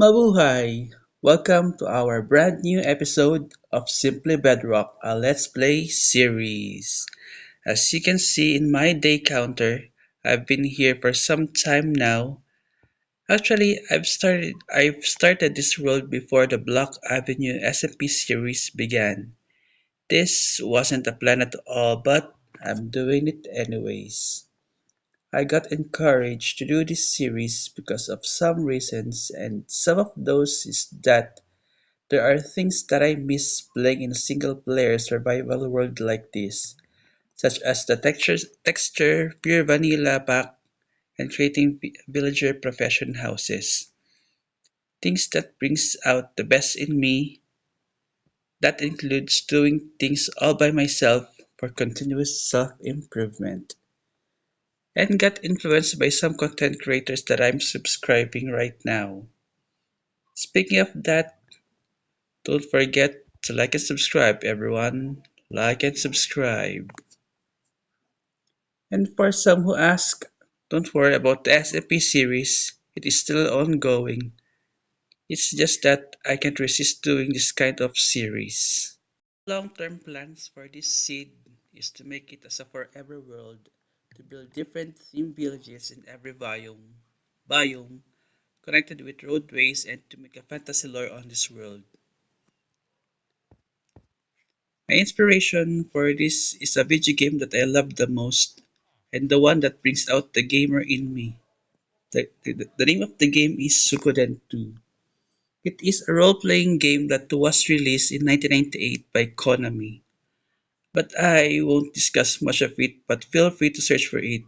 Mabuhay! Welcome to our brand new episode of Simply Bedrock, a Let's Play series. As you can see in my day counter, I've been here for some time now. Actually, I've started this world before the Block Avenue SMP series began. This wasn't a plan at all, but I'm doing it anyways. I got encouraged to do this series because of some reasons, and some of those is that there are things that I miss playing in a single-player survival world like this, such as the texture, pure vanilla pack, and creating villager profession houses. Things that brings out the best in me. That includes doing things all by myself for continuous self-improvement. And got influenced by some content creators that I'm subscribing right now. Speaking of that, don't forget to like and subscribe, everyone. Like and subscribe. And for some who ask, don't worry about the SMP series. It is still ongoing. It's just that I can't resist doing this kind of series. Long-term plans for this seed is to make it as a forever world, to build different theme villages in every biome connected with roadways, and to make a fantasy lore on this world. My inspiration for this is a video game that I love the most, and the one that brings out the gamer in me. The name of the game is Suikoden 2. It is a role-playing game that was released in 1998 by Konami. But I won't discuss much of it, but feel free to search for it,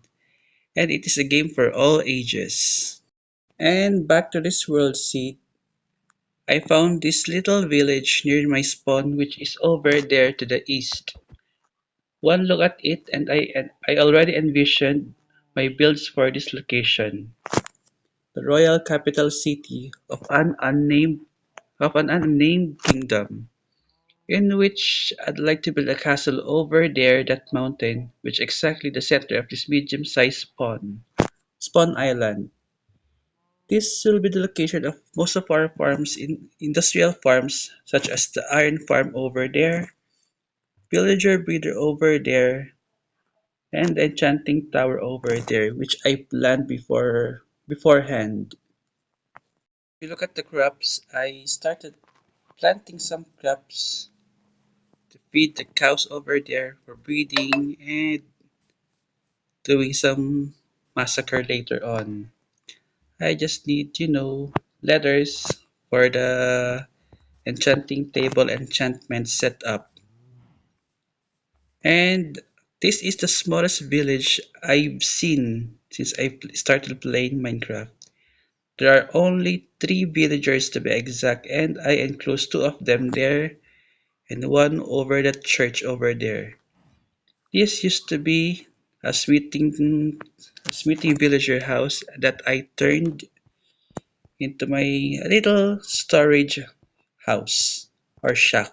and it is a game for all ages. And back to this world seat, I found this little village near my spawn which is over there to the east. One look at it and I already envisioned my builds for this location. The royal capital city of an unnamed kingdom, in which I'd like to build a castle over there that mountain, which is exactly the center of this medium-sized spawn island. This will be the location of most of our farms in industrial farms such as the iron farm over there, villager breeder over there, and the enchanting tower over there, which I planned beforehand. If you look at the crops, I started planting some crops to feed the cows over there for breeding and doing some massacre later on. I just need, letters for the enchanting table enchantment setup. And this is the smallest village I've seen since I started playing Minecraft. There are only 3 villagers to be exact, and I enclosed 2 of them there and one over that church over there. This used to be a smithing villager house that I turned into my little storage house or shack.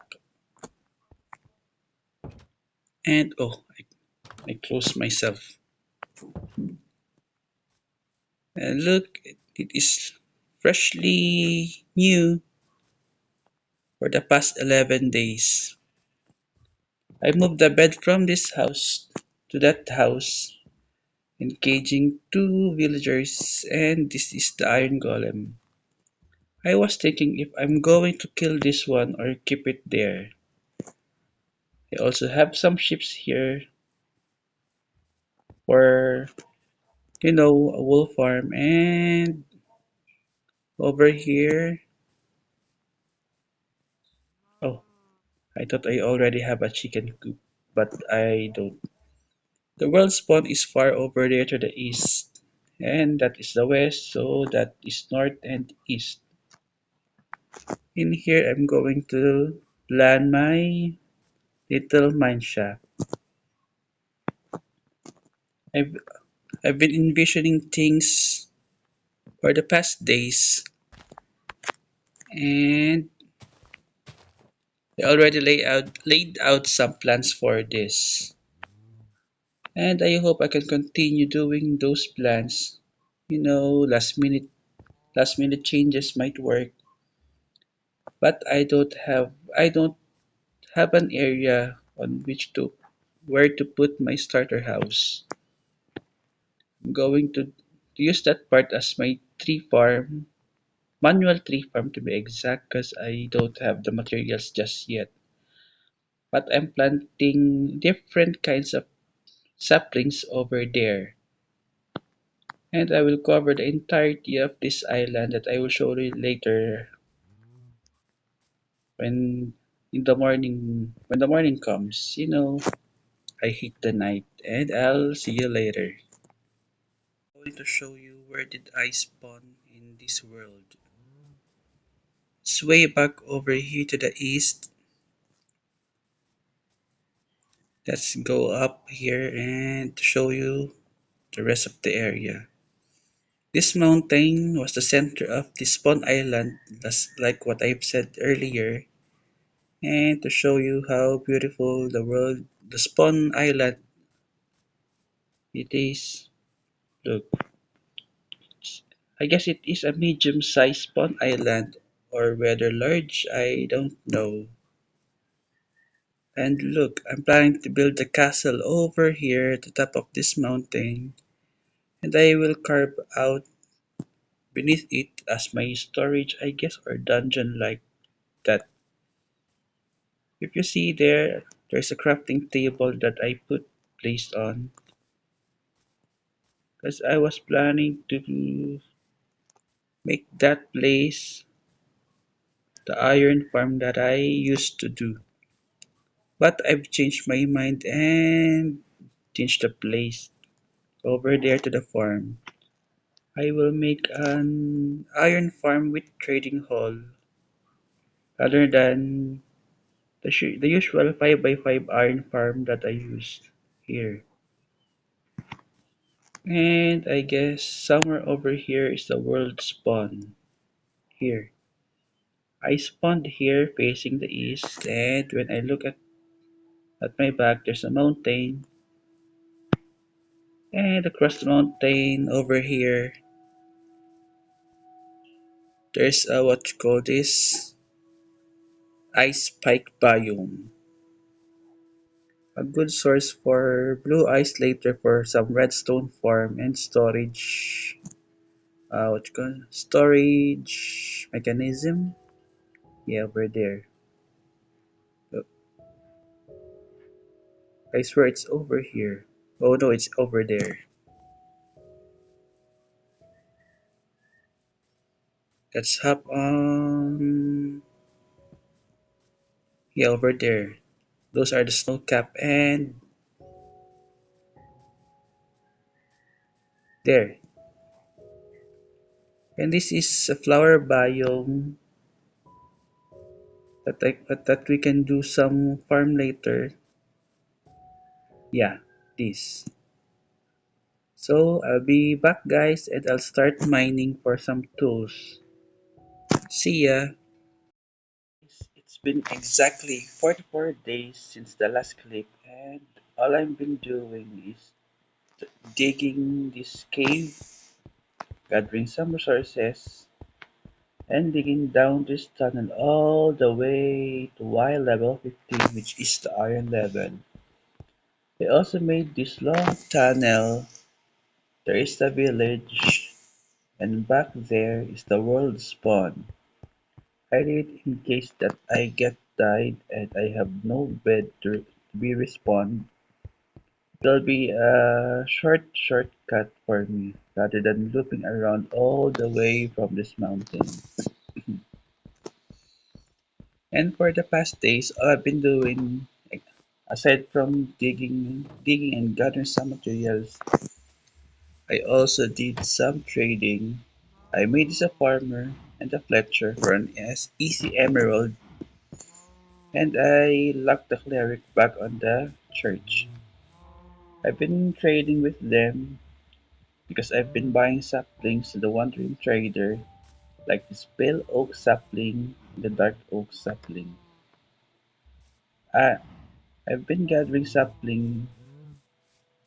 And oh, I closed myself. And look, it is freshly new for the past 11 days. I moved the bed from this house to that house, engaging 2 villagers, and this is the iron golem. I was thinking if I'm going to kill this one or keep it there. I also have some ships here for, a wool farm, and over here. Oh, I thought I already have a chicken coop, but I don't. The world spawn is far over there to the east, and that is the west, so that is north and east. In here, I'm going to plan my little mine shaft. I've, I've been envisioning things for the past days, and I already laid out some plans for this. And I hope I can continue doing those plans, last minute Last minute changes might work, but I don't have an area on which to where to put my starter house. I'm going to use that part as my tree farm, manual tree farm to be exact, because I don't have the materials just yet. But I'm planting different kinds of saplings over there. And I will cover the entirety of this island that I will show you later when when the morning comes. I hate the night and I'll see you later. I'm going to show you where did I spawn in this world. It's way back over here to the east. Let's go up here and show you the rest of the area. This mountain was the center of the spawn island, just like what I've said earlier. And to show you how beautiful the spawn island it is. Look, I guess it is a medium-sized spawn island, or whether large, I don't know. And look, I'm planning to build a castle over here at the top of this mountain, and I will carve out beneath it as my storage, I guess, or dungeon like that. If you see there's a crafting table that I put placed on, because I was planning to make that place the iron farm that I used to do. But I've changed my mind and changed the place over there to the farm. I will make an iron farm with trading hall rather than the usual 5 by 5 iron farm that I used here. And I guess somewhere over here is the world spawn. Here. I spawned here facing the east, and when I look at my back there's a mountain, and across the mountain over here there's a what you call this ice spike biome. A good source for blue ice later for some redstone farm and storage what you call storage mechanism. Yeah, over there. Look, I swear it's over here. Oh no, it's over there. Let's hop on. Yeah, over there. Those are the snow cap and there. And this is a flower biome that we can do some farm later. Yeah, this. So I'll be back guys and I'll start mining for some tools. See ya. It's been exactly 44 days since the last clip and all I've been doing is digging this cave, gathering some resources, and digging down this tunnel all the way to Y level 15, which is the iron level. I also made this long tunnel. There is the village, and back there is the world spawn. I did it in case that I get died and I have no bed to be respawned. It'll be a shortcut for me rather than looping around all the way from this mountain. And for the past days, all I've been doing, aside from digging and gathering some materials, I also did some trading. I made this a farmer and a Fletcher for an easy emerald, and I locked the cleric back on the church. I've been trading with them because I've been buying saplings to the wandering trader, like this pale oak sapling and the dark oak sapling. I, I've been gathering sapling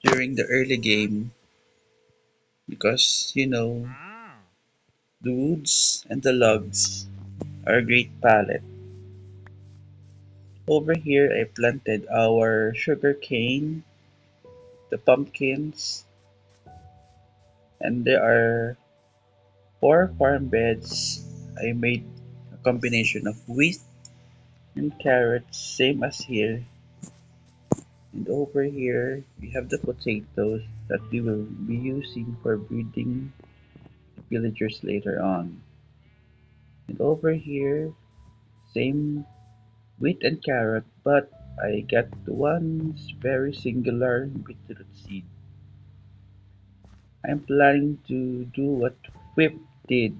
during the early game because, The woods and the logs are a great palette. Over here I planted our sugar cane, the pumpkins, and there are four farm beds. I made a combination of wheat and carrots, same as here. And over here we have the potatoes that we will be using for breeding villagers later on. And over here, same wheat and carrot, but I got one very singular beetroot seed. I'm planning to do what Whip did,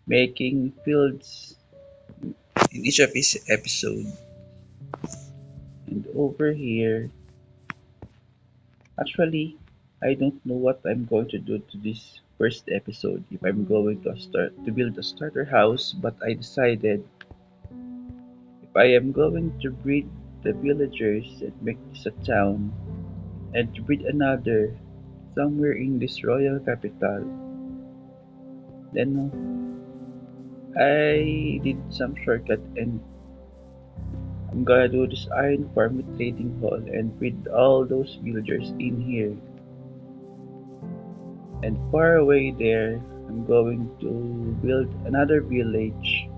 making fields in each of his episode. And over here, actually, I don't know what I'm going to do to this first episode. If I'm going to start to build a starter house, but I decided if I am going to breed the villagers and make this a town, and to breed another somewhere in this royal capital, then I did some shortcut and I'm gonna do this iron farm with trading hall and breed all those villagers in here. And far away there, I'm going to build another village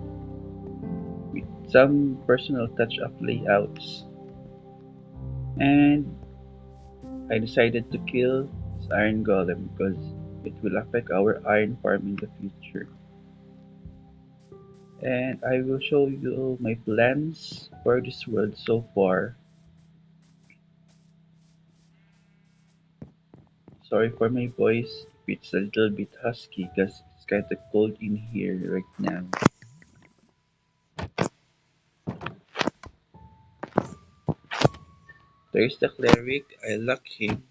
with some personal touch of layouts. And I decided to kill this iron golem because it will affect our iron farm in the future. And I will show you my plans for this world so far. Sorry for my voice if it's a little bit husky because it's kind of cold in here right now. There's the cleric. I lock him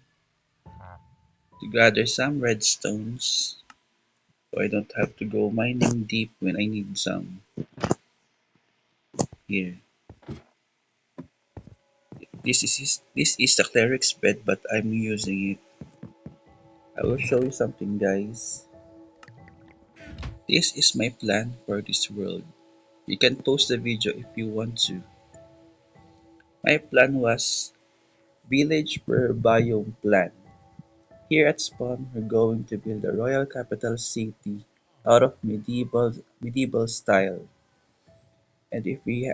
to gather some redstones so I don't have to go mining deep when I need some. Here. This is the cleric's bed but I'm using it. I will show you something guys. This is my plan for this world. You can post the video if you want to. My plan was village per biome plan. Here at Spawn, we're going to build a royal capital city out of medieval style. And if we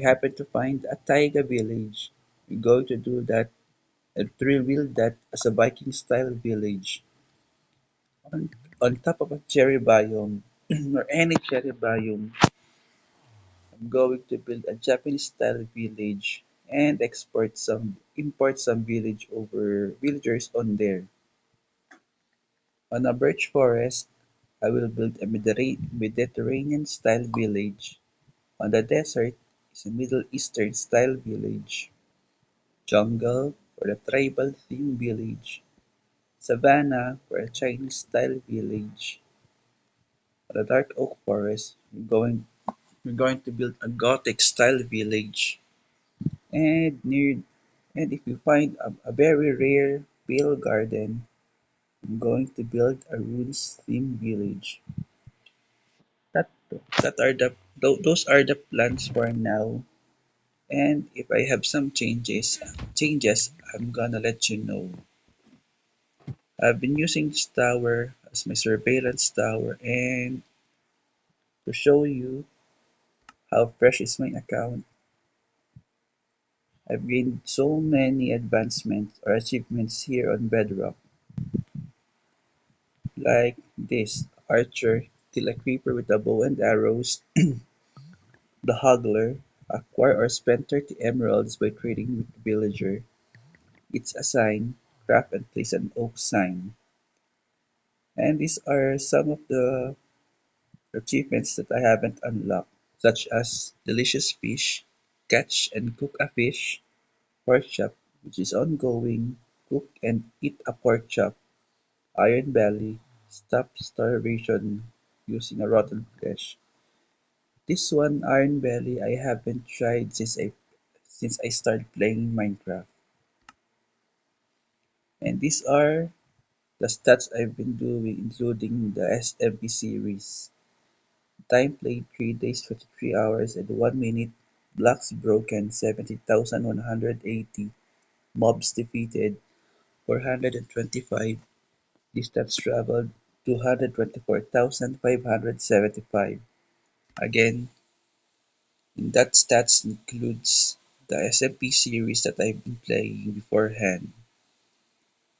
happen to find a taiga village, we're going to do that and rebuild that as a Viking style village on, on top of a cherry biome or any cherry biome. I'm going to build a Japanese style village and import some villagers on there. On a birch forest, I will build a Mediterranean style village. On the desert is a Middle Eastern style village. Jungle for a tribal theme village. Savannah for a Chinese style village. On the dark oak forest, we're going to build a Gothic style village. And near and if you find a very rare pale garden, I'm going to build a ruins theme village. That that are those are the plans for now. And if I have some changes, I'm gonna let you know. I've been using this tower as my surveillance tower and to show you how fresh is my account. I've gained so many advancements or achievements here on Bedrock, like this archer, kill a creeper with a bow and arrows, the Hugler, acquire or spend 30 emeralds by trading with the villager. It's a sign, craft and place an oak sign. And these are some of the achievements that I haven't unlocked, such as delicious fish, catch and cook a fish, pork chop, which is ongoing, cook and eat a pork chop, iron belly, stop starvation using a rotten flesh. This one, iron belly, I haven't tried since I started playing Minecraft. And these are The stats I've been doing, including the SMP series. Time played 3 days 53 hours and 1 minute. Blocks broken 70,180. Mobs defeated 425. Distance traveled 224,575. Again, that stats includes the SMP series that I've been playing beforehand.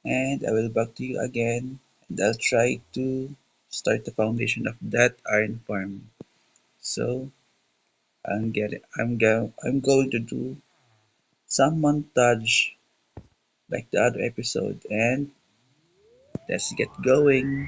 And I will back to you again, and I'll try to start the foundation of that iron farm. So I'm going to do some montage like the other episode, and let's get going.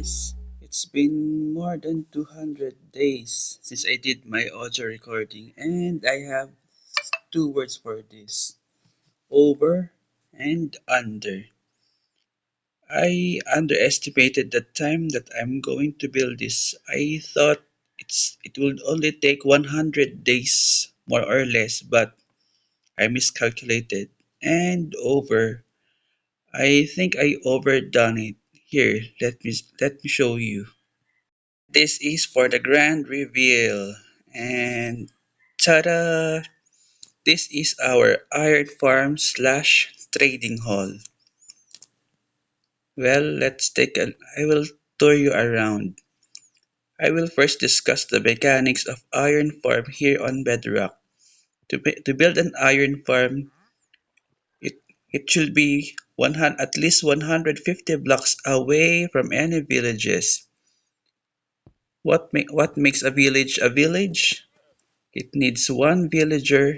Guys, it's been more than 200 days since I did my audio recording, and I have two words for this: over and under. I underestimated the time that I'm going to build this. I thought it would only take 100 days more or less, but I miscalculated. And over. I think I overdone it. Here, let me show you. This is for the grand reveal. And ta-da! This is our iron farm slash trading hall. Well, I will tour you around. I will first discuss the mechanics of iron farm here on Bedrock. To build an iron farm, it, it should be at least 150 blocks away from any villages. What makes a village a village? It needs one villager,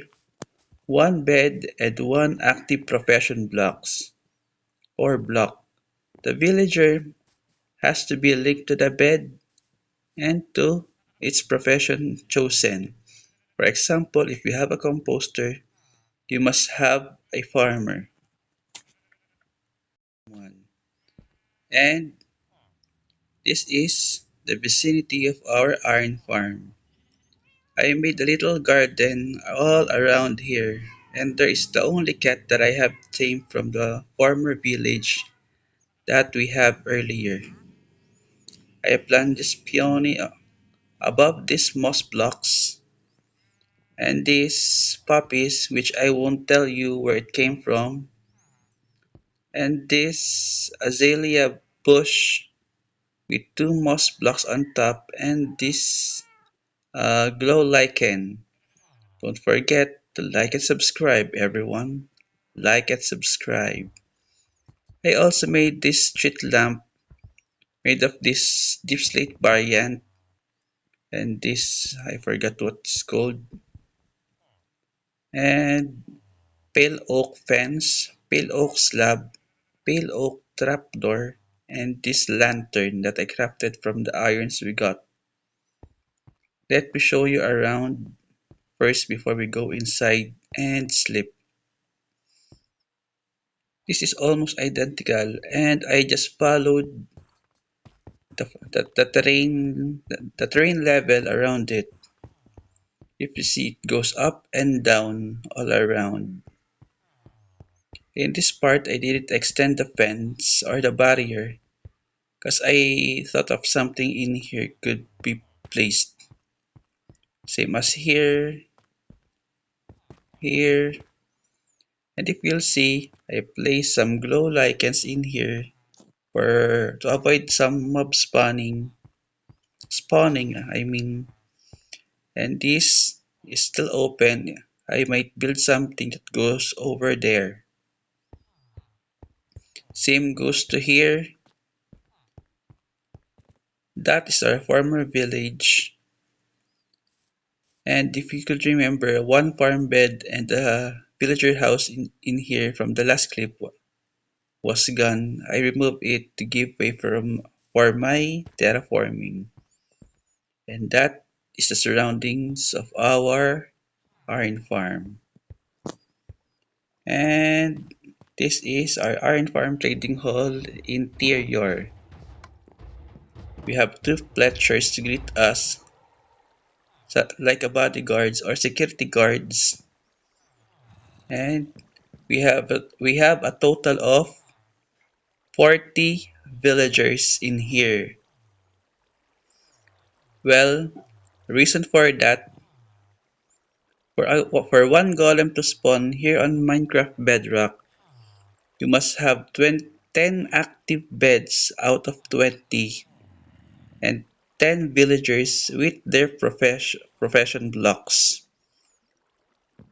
one bed, and one active profession block. The villager has to be linked to the bed and to its profession chosen. For example, if you have a composter, you must have a farmer. One. And this is the vicinity of our iron farm. I made a little garden all around here, and there is the only cat that I have tamed from the former village that we have earlier. I planted this peony above these moss blocks, and these puppies, which I won't tell you where it came from, and this azalea bush with two moss blocks on top, and this glow lichen. Don't forget to like and subscribe, everyone. Like and subscribe. I also made this street lamp made of this deep slate variant, and this I forgot what it's called, and pale oak fence, pale oak slab, pale oak trapdoor, and this lantern that I crafted from the irons we got. Let me show you around first before we go inside and sleep. This is almost identical, and I just followed the terrain level around it. If you see, it goes up and down all around. In this part, I didn't extend the fence or the barrier because I thought of something in here could be placed. Same as here, here, and if you'll see, I placed some glow lichens in here for to avoid some mob spawning, I mean. And this is still open. I might build something that goes over there. Same goes to here. That is our former village. And if you could remember, one farm bed and a villager house in here from the last clip was gone. I removed it to give way for my terraforming. And that is the surroundings of our iron farm. And this is our iron farm trading hall interior. We have two pletchers to greet us, like a bodyguards or security guards, and we have a total of 40 villagers in here. Well, reason for that, for one golem to spawn here on Minecraft Bedrock, you must have 10 active beds out of 20 and 10 villagers with their profession blocks.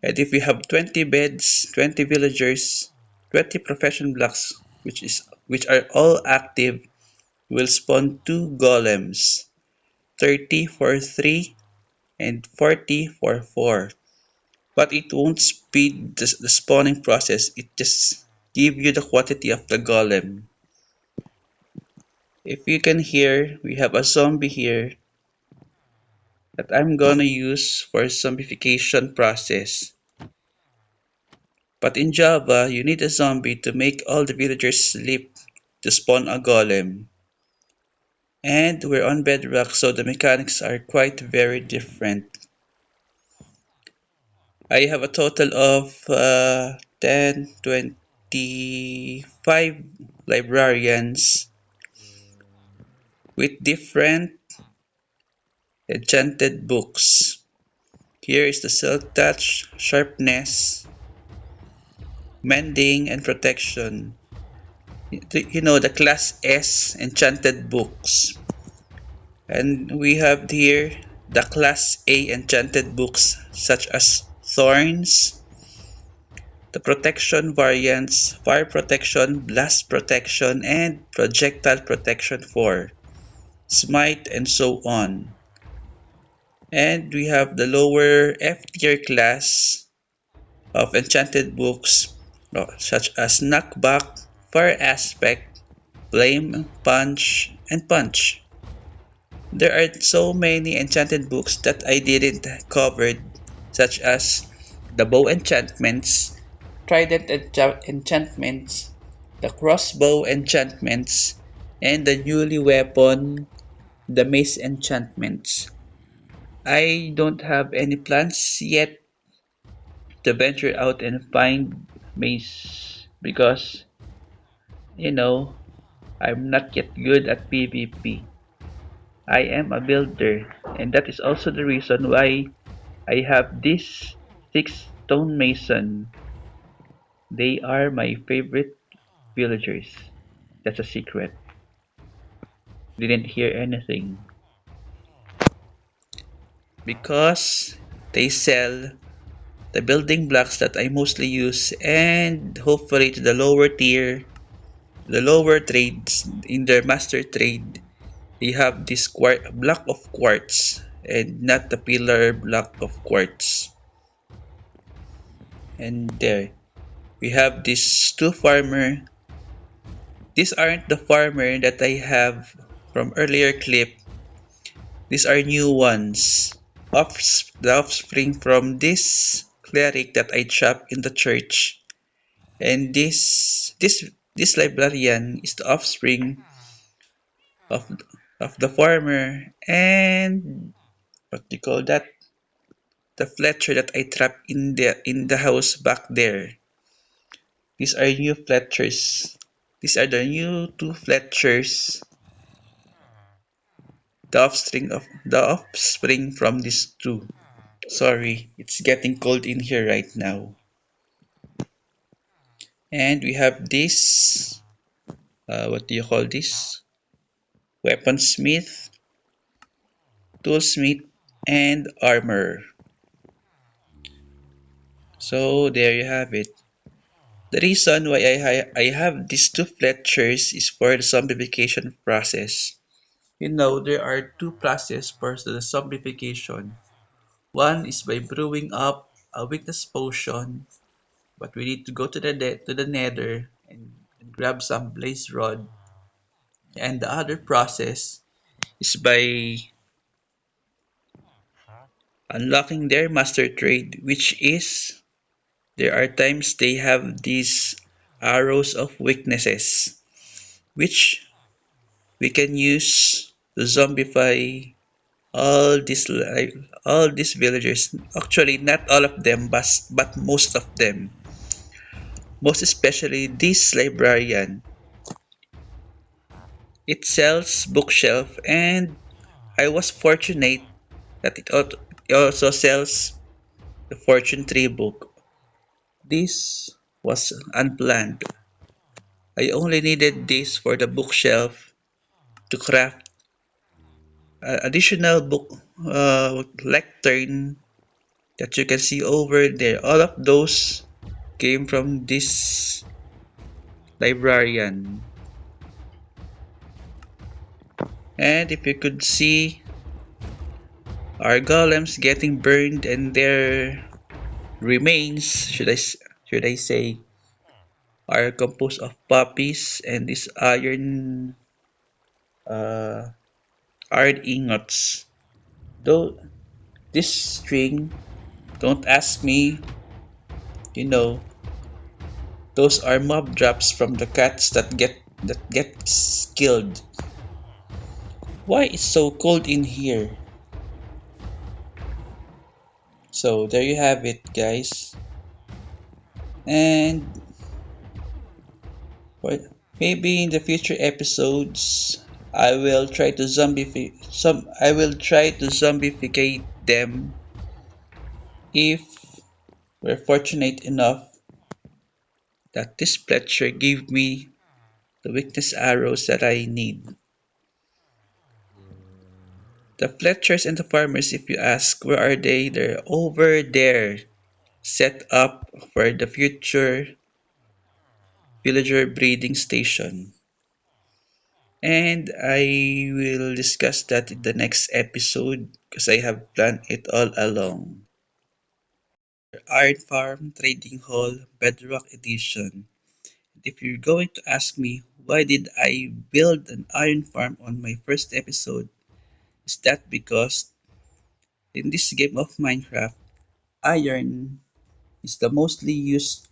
And if we have 20 beds, 20 villagers, 20 profession blocks, which are all active, will spawn 2 golems, 30 for 3 and 40 for 4. But it won't speed the spawning process, it just give you the quantity of the golem. If you can hear, we have a zombie here that I'm gonna use for zombification process. But in Java, you need a zombie to make all the villagers sleep to spawn a golem. And we're on Bedrock, so the mechanics are quite very different. I have a total of 10, 25 librarians with different enchanted books. Here is the Silk Touch, Sharpness, Mending, and Protection. You know, the Class S enchanted books. And we have here the Class A enchanted books such as Thorns, the Protection variants, Fire Protection, Blast Protection, and Projectile Protection 4, Smite, and so on. And we have the lower F tier class of enchanted books such as Knockback, Fire Aspect, Flame, Punch, and Punch. There are so many enchanted books that I didn't cover, such as the bow enchantments, trident enchantments, the crossbow enchantments, and the newly weapon, the mace enchantments. I don't have any plans yet to venture out and find mace because, you know, I'm not yet good at PvP. I am a builder, and that is also the reason why I have these six stonemason. They are my favorite villagers. That's a secret. Didn't hear anything. Because they sell the building blocks that I mostly use and hopefully to the lower trades in their master trade, they have this block of quartz and not the pillar block of quartz. And there, we have these two farmer. These aren't the farmer that I have from earlier clip. These are new ones. The offspring from this cleric that I trapped in the church. And this librarian is the offspring of of the farmer and what do you call that? The Fletcher that I trapped in the house back there. These are new Fletchers. These are the new two Fletchers, the offspring from these two. Sorry, it's getting cold in here right now. And we have this, what do you call this? Weaponsmith, toolsmith, and armor. So there you have it. The reason why I have these two Fletchers is for the zombification process. You know, there are two processes for the zombification. One is by brewing up a weakness potion, but we need to go to the nether and grab some blaze rod. And the other process is by unlocking their master trade, which is there are times they have these arrows of weaknesses, which we can use to zombify all all these villagers. Actually, not all of them, but most of them. Most especially this librarian. It sells bookshelf, and I was fortunate that it also sells the Fortune 3 book. This was unplanned. I only needed this for the bookshelf to craft additional book lectern that you can see over there. All of those came from this librarian. And if you could see our golems getting burned and their remains, should I say, are composed of poppies and these uh, iron ingots. Though this string, don't ask me, you know, those are mob drops from the cats that get killed. Why it's so cold in here? So there you have it, guys. And for maybe in the future episodes, I will try to zombificate them if we're fortunate enough that this Fletcher gave me the weakness arrows that I need. The Fletchers and the farmers, if you ask, where are they? They're over there, set up for the future villager breeding station. And I will discuss that in the next episode because I have planned it all along. Iron Farm Trading Hall Bedrock Edition. If you're going to ask me why did I build an iron farm on my first episode, is that because in this game of Minecraft, iron is the mostly used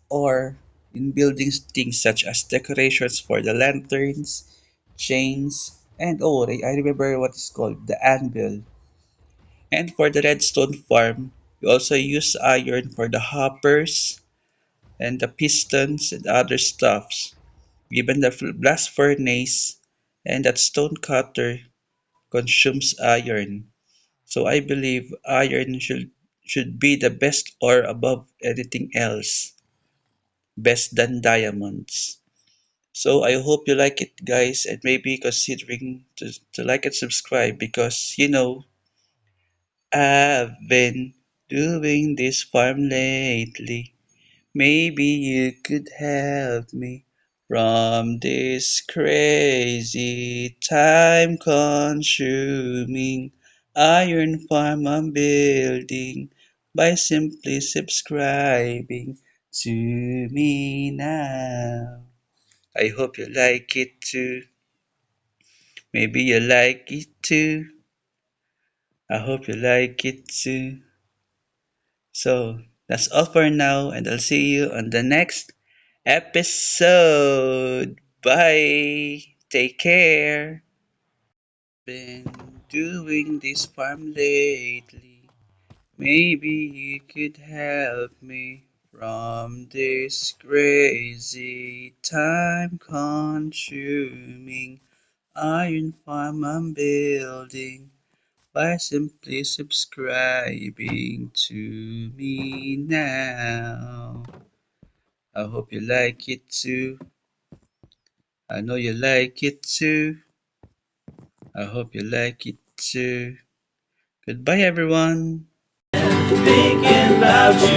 ore in building things such as decorations for the lanterns, chains, and oh, I remember what it's called, the anvil. And for the redstone farm, we also use iron for the hoppers and the pistons and other stuffs. Even the blast furnace and that stone cutter consumes iron. So I believe iron should be the best ore above anything else, best than diamonds. So I hope you like it, guys, and maybe considering to like and subscribe because I've been doing this farm lately. Maybe you could help me from this crazy time consuming iron farm I'm building by simply subscribing to me now. I hope you like it too. Maybe you like it too. I hope you like it too. So that's all for now, and I'll see you on the next episode. Bye. Take care. Been doing this farm lately. Maybe you could help me from this crazy time consuming iron farm I'm building by simply subscribing to me now. I hope you like it too. I know you like it too. I hope you like it too. Goodbye, everyone. Thinking about you.